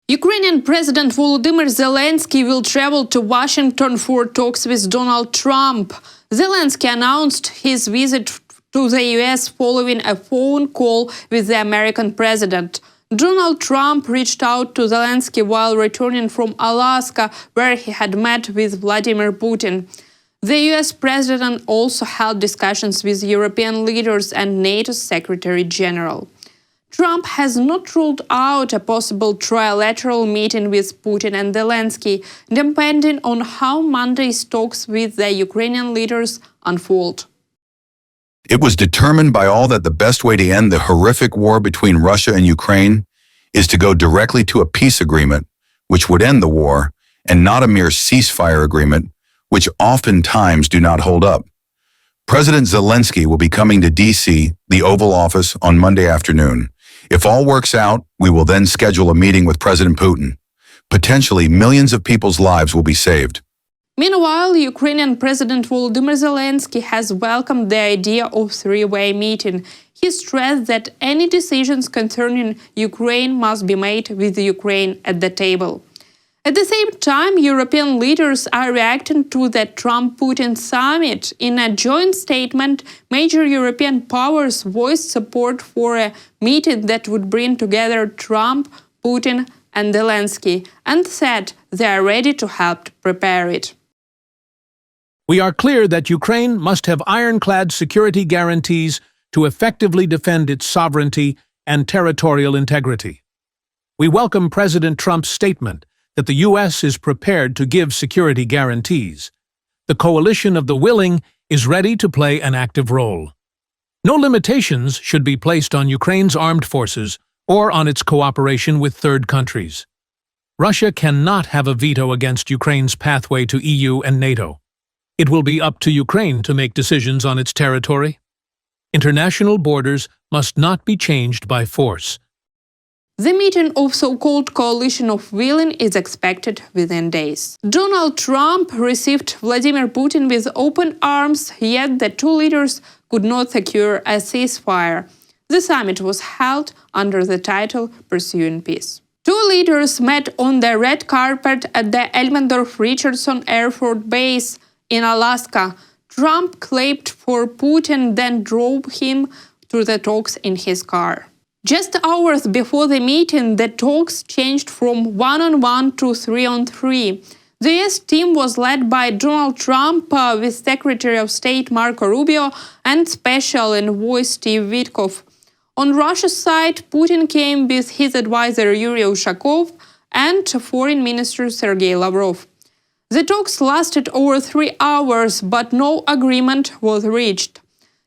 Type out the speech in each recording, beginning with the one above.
Ukrainian President Volodymyr Zelenskyy will travel to Washington for talks with Donald Trump. Zelenskyy announced his visit to the US following a phone call with the American president. Donald Trump reached out to Zelenskyy while returning from Alaska, where he had met with Vladimir Putin. The US president also held discussions with European leaders and NATO Secretary General. Trump has not ruled out a possible trilateral meeting with Putin and Zelenskyy, depending on how Monday's talks with the Ukrainian leaders unfold. It was determined by all that the best way to end the horrific war between Russia and Ukraine is to go directly to a peace agreement, which would end the war, and not a mere ceasefire agreement, which oftentimes do not hold up. President Zelenskyy will be coming to D.C., the Oval Office, on Monday afternoon. If all works out, we will then schedule a meeting with President Putin. Potentially, millions of people's lives will be saved. Meanwhile, Ukrainian President Volodymyr Zelenskyy has welcomed the idea of three-way meeting. He stressed that any decisions concerning Ukraine must be made with Ukraine at the table. At the same time, European leaders are reacting to the Trump-Putin summit. In a joint statement, major European powers voiced support for a meeting that would bring together Trump, Putin, and Zelenskyy, and said they are ready to help prepare it. We are clear that Ukraine must have ironclad security guarantees to effectively defend its sovereignty and territorial integrity. We welcome President Trump's statement that the U.S. is prepared to give security guarantees. The coalition of the willing is ready to play an active role. No limitations should be placed on Ukraine's armed forces or on its cooperation with third countries. Russia cannot have a veto against Ukraine's pathway to EU and NATO. It will be up to Ukraine to make decisions on its territory. International borders must not be changed by force. The meeting of so-called coalition of willing is expected within days. Donald Trump received Vladimir Putin with open arms, yet the two leaders could not secure a ceasefire. The summit was held under the title Pursuing Peace. Two leaders met on the red carpet at the Elmendorf-Richardson Air Force Base in Alaska. Trump clapped for Putin, then drove him to the talks in his car. Just hours before the meeting, the talks changed from one-on-one to three-on-three. The US team was led by Donald Trump with Secretary of State Marco Rubio and Special Envoy Steve Witkoff. On Russia's side, Putin came with his advisor Yuri Ushakov and Foreign Minister Sergei Lavrov. The talks lasted over 3 hours, but no agreement was reached.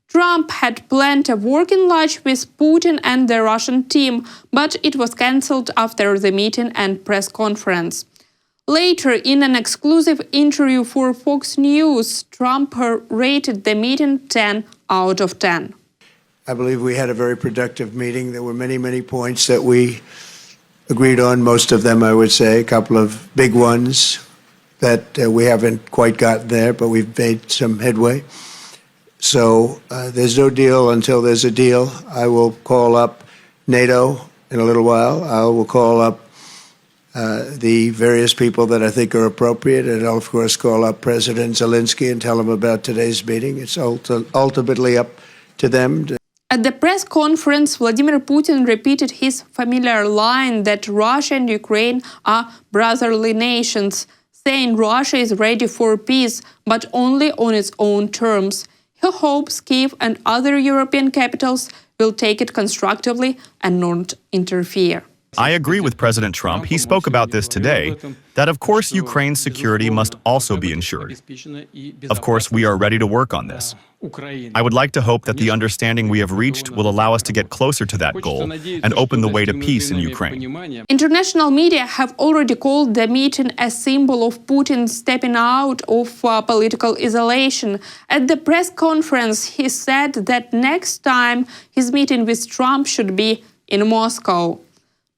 Trump had planned a working lunch with Putin and the Russian team, but it was cancelled after the meeting and press conference. Later, in an exclusive interview for Fox News, Trump rated the meeting 10 out of 10. I believe we had a very productive meeting. There were many points that we agreed on, most of them, I would say, a couple of big ones that we haven't quite gotten there, but we've made some headway. So there's no deal until there's a deal. I will call up NATO in a little while. I will call up the various people that I think are appropriate, and I'll, of course, call up President Zelenskyy and tell him about today's meeting. It's ultimately up to them. At the press conference, Vladimir Putin repeated his familiar line that Russia and Ukraine are brotherly nations, saying Russia is ready for peace, but only on its own terms. He hopes Kyiv and other European capitals will take it constructively and not interfere. I agree with President Trump. He spoke about this today, that of course Ukraine's security must also be ensured. Of course, we are ready to work on this. I would like to hope that the understanding we have reached will allow us to get closer to that goal and open the way to peace in Ukraine. International media have already called the meeting a symbol of Putin stepping out of political isolation. At the press conference, he said that next time his meeting with Trump should be in Moscow.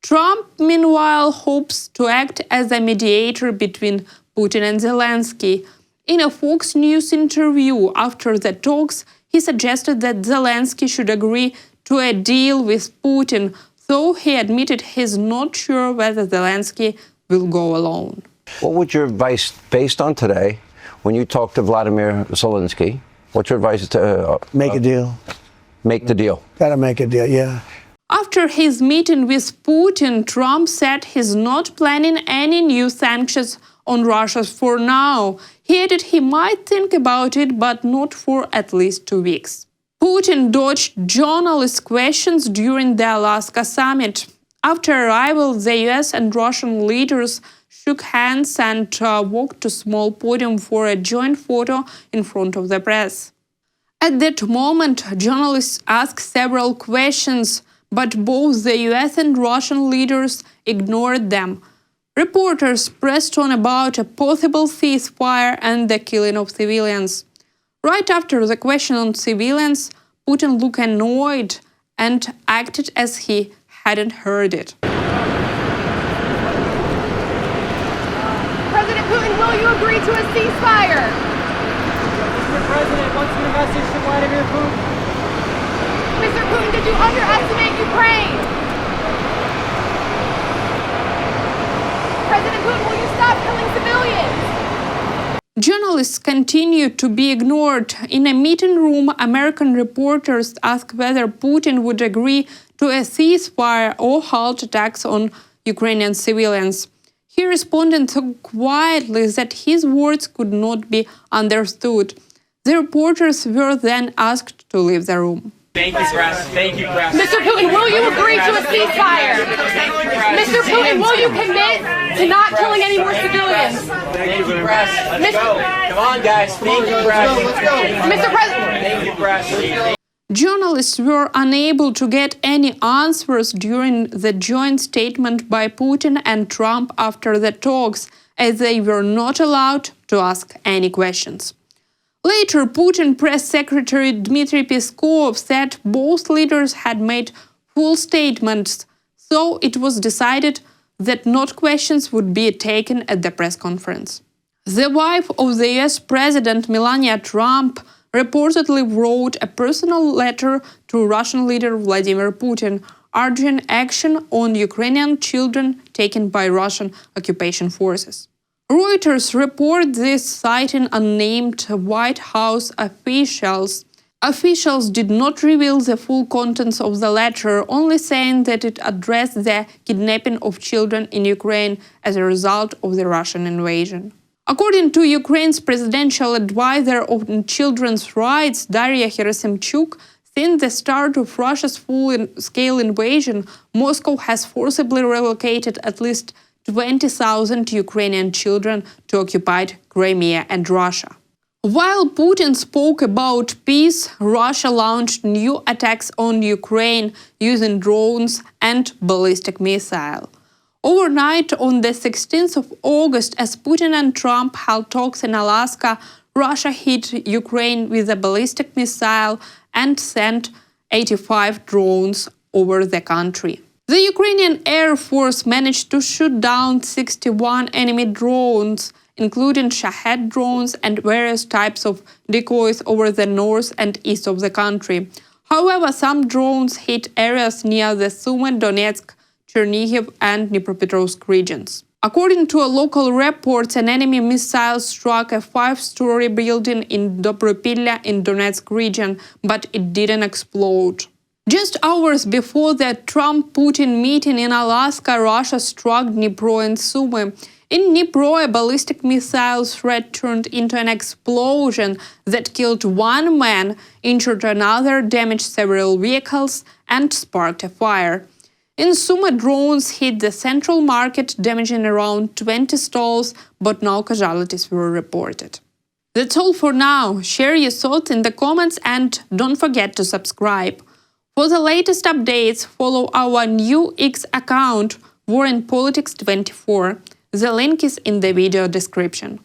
Trump, meanwhile, hopes to act as a mediator between Putin and Zelenskyy. In a Fox News interview after the talks, he suggested that Zelenskyy should agree to a deal with Putin, though he admitted he's not sure whether Zelenskyy will go alone. What would your advice, based on today, when you talk to Vladimir Zelenskyy, what's your advice to... Make a deal. Make the deal. Gotta make a deal, yeah. After his meeting with Putin, Trump said he's not planning any new sanctions on Russia for now. He added he might think about it, but not for at least 2 weeks. Putin dodged journalists' questions during the Alaska summit. After arrival, the US and Russian leaders shook hands and walked to a small podium for a joint photo in front of the press. At that moment, journalists asked several questions, but both the US and Russian leaders ignored them. Reporters pressed on about a possible ceasefire and the killing of civilians. Right after the question on civilians, Putin looked annoyed and acted as he hadn't heard it. President Putin, will you agree to a ceasefire? Mr. President, what's your message to Vladimir Putin? Mr. Putin, did you underestimate Ukraine? President Putin, will you stop killing civilians? Journalists continued to be ignored. In a meeting room, American reporters asked whether Putin would agree to a ceasefire or halt attacks on Ukrainian civilians. He responded so quietly that his words could not be understood. The reporters were then asked to leave the room. Thank you, press. Thank you, press. Mr. Putin, will you agree to a ceasefire? Mr. Putin, will you commit to not killing any more civilians? Thank you, press. Let's go. Come on, guys. Thank you, press. Mr. President. Thank you, press. Journalists were unable to get any answers during the joint statement by Putin and Trump after the talks, as they were not allowed to ask any questions. Later, Putin press secretary Dmitry Peskov said both leaders had made full statements, so it was decided that no questions would be taken at the press conference. The wife of the US President Melania Trump reportedly wrote a personal letter to Russian leader Vladimir Putin, urging action on Ukrainian children taken by Russian occupation forces. Reuters report this, citing unnamed White House officials. Officials did not reveal the full contents of the letter, only saying that it addressed the kidnapping of children in Ukraine as a result of the Russian invasion. According to Ukraine's presidential advisor on children's rights, Daria Herasimchuk, since the start of Russia's full-scale invasion, Moscow has forcibly relocated at least 20,000 Ukrainian children to occupied Crimea and Russia. While Putin spoke about peace, Russia launched new attacks on Ukraine using drones and ballistic missiles. Overnight, on the 16th of August, as Putin and Trump held talks in Alaska, Russia hit Ukraine with a ballistic missile and sent 85 drones over the country. The Ukrainian Air Force managed to shoot down 61 enemy drones, including Shahed drones and various types of decoys over the north and east of the country. However, some drones hit areas near the Sumy, Donetsk, Chernihiv and Dnipropetrovsk regions. According to a local report, an enemy missile struck a 5-story building in Dobropilla in Donetsk region, but it didn't explode. Just hours before the Trump-Putin meeting in Alaska, Russia struck Dnipro and Sumy. In Dnipro, a ballistic missile threat turned into an explosion that killed one man, injured another, damaged several vehicles, and sparked a fire. In Sumy, drones hit the central market, damaging around 20 stalls, but no casualties were reported. That's all for now. Share your thoughts in the comments and don't forget to subscribe. For the latest updates, follow our new X account, War and Politics 24. The link is in the video description.